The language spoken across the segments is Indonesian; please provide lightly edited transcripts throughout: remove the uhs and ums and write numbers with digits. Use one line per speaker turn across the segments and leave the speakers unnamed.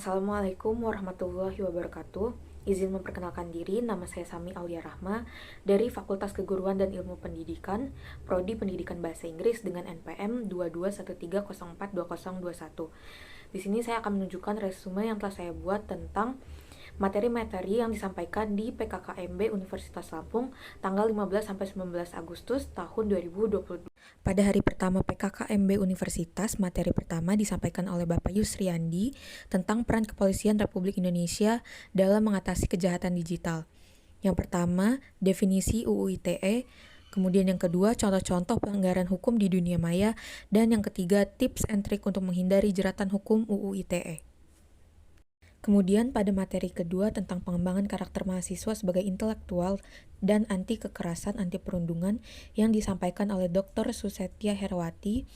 Assalamualaikum warahmatullahi wabarakatuh. Izin memperkenalkan diri, nama saya Sami Aulia Rahma dari Fakultas Keguruan dan Ilmu Pendidikan, Prodi Pendidikan Bahasa Inggris dengan NPM 2213042021. Di sini saya akan menunjukkan resume yang telah saya buat tentang materi-materi yang disampaikan di PKKMB Universitas Lampung tanggal 15 sampai 19 Agustus tahun 2022. Pada hari pertama PKKMB Universitas, materi pertama disampaikan oleh Bapak Yusriandi tentang peran Kepolisian Republik Indonesia dalam mengatasi kejahatan digital. Yang pertama, definisi UU ITE, kemudian yang kedua, contoh-contoh pelanggaran hukum di dunia maya, dan yang ketiga, tips and trik untuk menghindari jeratan hukum UU ITE. Kemudian pada materi kedua tentang pengembangan karakter mahasiswa sebagai intelektual dan anti kekerasan, anti perundungan yang disampaikan oleh Dr. Susetya Herawati.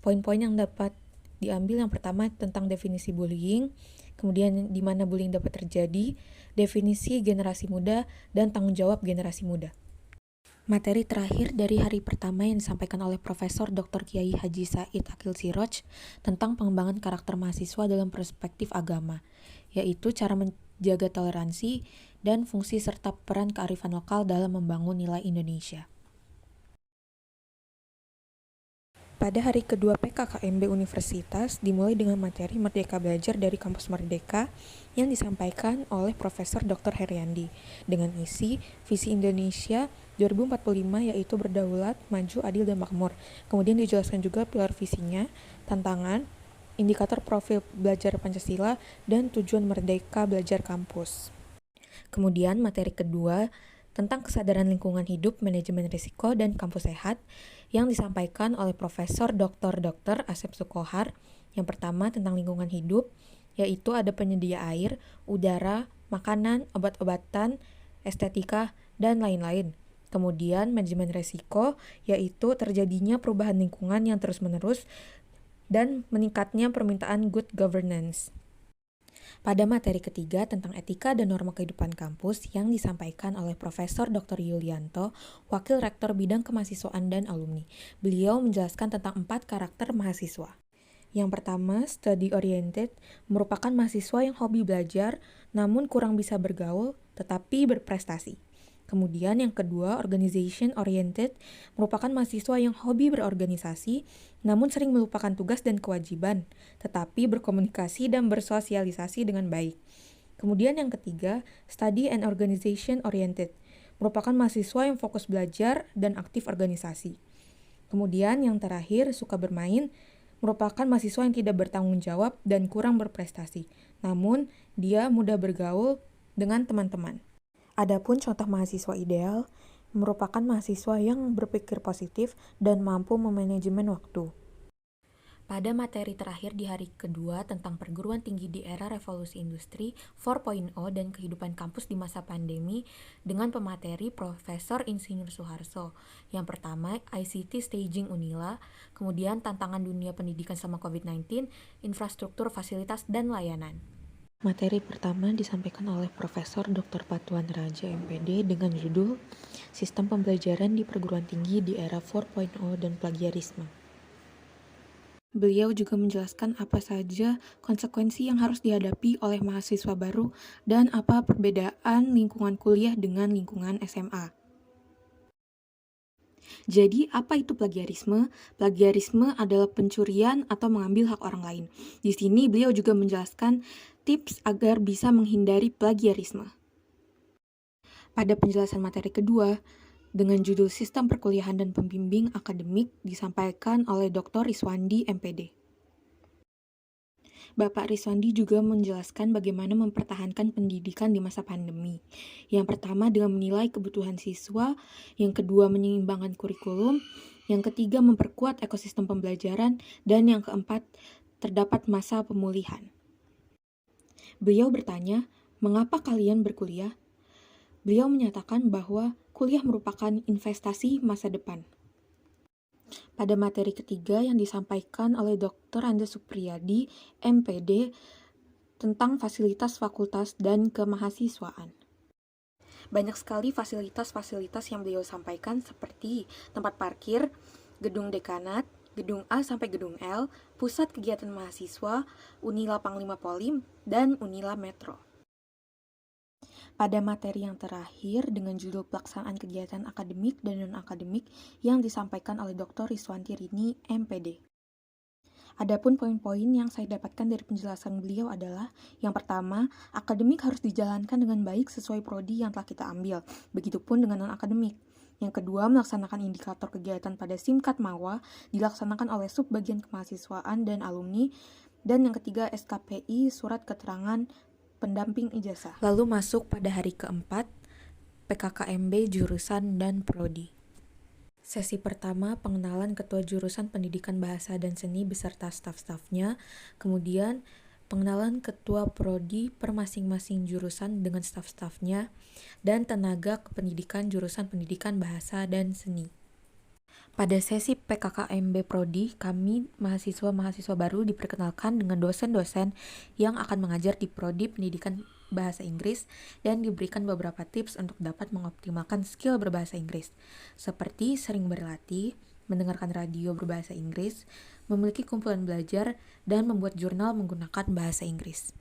Poin-poin yang dapat diambil yang pertama tentang definisi bullying, kemudian di mana bullying dapat terjadi, definisi generasi muda, dan tanggung jawab generasi muda. Materi terakhir dari hari pertama yang disampaikan oleh Profesor Dr. Kiai Haji Said Akil Siroj tentang pengembangan karakter mahasiswa dalam perspektif agama, yaitu cara menjaga toleransi dan fungsi serta peran kearifan lokal dalam membangun nilai Indonesia. Pada hari kedua PKKMB Universitas dimulai dengan materi Merdeka Belajar dari Kampus Merdeka yang disampaikan oleh Profesor Dr. Heriandi dengan isi Visi Indonesia 2045 yaitu berdaulat, maju, adil, dan makmur. Kemudian dijelaskan juga pilar visinya, tantangan, indikator profil belajar Pancasila, dan tujuan Merdeka Belajar Kampus. Kemudian materi kedua tentang kesadaran lingkungan hidup, manajemen risiko, dan kampus sehat yang disampaikan oleh Profesor Dr. Asep Sukohar. Yang pertama tentang lingkungan hidup, yaitu ada penyedia air, udara, makanan, obat-obatan, estetika, dan lain-lain. Kemudian manajemen risiko, yaitu terjadinya perubahan lingkungan yang terus-menerus dan meningkatnya permintaan good governance. Pada materi ketiga tentang etika dan norma kehidupan kampus yang disampaikan oleh Profesor Dr. Yulianto, Wakil Rektor Bidang Kemahasiswaan dan Alumni. Beliau menjelaskan tentang 4 karakter mahasiswa. Yang pertama, study oriented, merupakan mahasiswa yang hobi belajar namun kurang bisa bergaul tetapi berprestasi. Kemudian yang kedua, organization oriented, merupakan mahasiswa yang hobi berorganisasi, namun sering melupakan tugas dan kewajiban, tetapi berkomunikasi dan bersosialisasi dengan baik. Kemudian yang ketiga, study and organization oriented, merupakan mahasiswa yang fokus belajar dan aktif organisasi. Kemudian yang terakhir, suka bermain, merupakan mahasiswa yang tidak bertanggung jawab dan kurang berprestasi, namun dia mudah bergaul dengan teman-teman. Adapun contoh mahasiswa ideal merupakan mahasiswa yang berpikir positif dan mampu memanajemen waktu. Pada materi terakhir di hari kedua tentang perguruan tinggi di era revolusi industri 4.0 dan kehidupan kampus di masa pandemi dengan pemateri Profesor Insinyur Suharso. Yang pertama, ICT Staging Unila, kemudian tantangan dunia pendidikan selama COVID-19, infrastruktur, fasilitas, dan layanan. Materi pertama disampaikan oleh Profesor Dr. Patuan Raja MPD dengan judul Sistem Pembelajaran di Perguruan Tinggi di Era 4.0 dan Plagiarisme. Beliau juga menjelaskan apa saja konsekuensi yang harus dihadapi oleh mahasiswa baru dan apa perbedaan lingkungan kuliah dengan lingkungan SMA. Jadi, apa itu plagiarisme? Plagiarisme adalah pencurian atau mengambil hak orang lain. Di sini beliau juga menjelaskan tips agar bisa menghindari plagiarisme. Pada penjelasan materi kedua, dengan judul Sistem Perkuliahan dan Pembimbing Akademik disampaikan oleh Dr. Riswandi MPD. Bapak Riswandi juga menjelaskan bagaimana mempertahankan pendidikan di masa pandemi. Yang pertama dengan menilai kebutuhan siswa, yang kedua menyeimbangkan kurikulum, yang ketiga memperkuat ekosistem pembelajaran, dan yang keempat terdapat masa pemulihan. Beliau bertanya, mengapa kalian berkuliah? Beliau menyatakan bahwa kuliah merupakan investasi masa depan. Pada materi ketiga yang disampaikan oleh Dr. Anda Supriyadi, MPD, tentang fasilitas fakultas dan kemahasiswaan. Banyak sekali fasilitas-fasilitas yang beliau sampaikan seperti tempat parkir, gedung dekanat, Gedung A sampai Gedung L, Pusat Kegiatan Mahasiswa, Unila Panglima Polim, dan Unila Metro. Pada materi yang terakhir dengan judul pelaksanaan kegiatan akademik dan non-akademik yang disampaikan oleh Dr. Riswanti Rini, MPD. Adapun poin-poin yang saya dapatkan dari penjelasan beliau adalah, yang pertama, akademik harus dijalankan dengan baik sesuai prodi yang telah kita ambil, begitupun dengan non-akademik. Yang kedua, melaksanakan indikator kegiatan pada SIMKAD MAWA dilaksanakan oleh subbagian kemahasiswaan dan alumni. Dan yang ketiga, SKPI, surat keterangan pendamping ijazah. Lalu masuk pada hari keempat, PKKMB jurusan dan prodi. Sesi pertama, pengenalan ketua jurusan pendidikan bahasa dan seni beserta staf-stafnya, kemudian pengenalan ketua prodi per masing-masing jurusan dengan staf-stafnya, dan tenaga kependidikan jurusan pendidikan bahasa dan seni. Pada sesi PKKMB Prodi, kami mahasiswa-mahasiswa baru diperkenalkan dengan dosen-dosen yang akan mengajar di Prodi Pendidikan Bahasa Inggris dan diberikan beberapa tips untuk dapat mengoptimalkan skill berbahasa Inggris, seperti sering berlatih, mendengarkan radio berbahasa Inggris, memiliki kumpulan belajar, dan membuat jurnal menggunakan bahasa Inggris.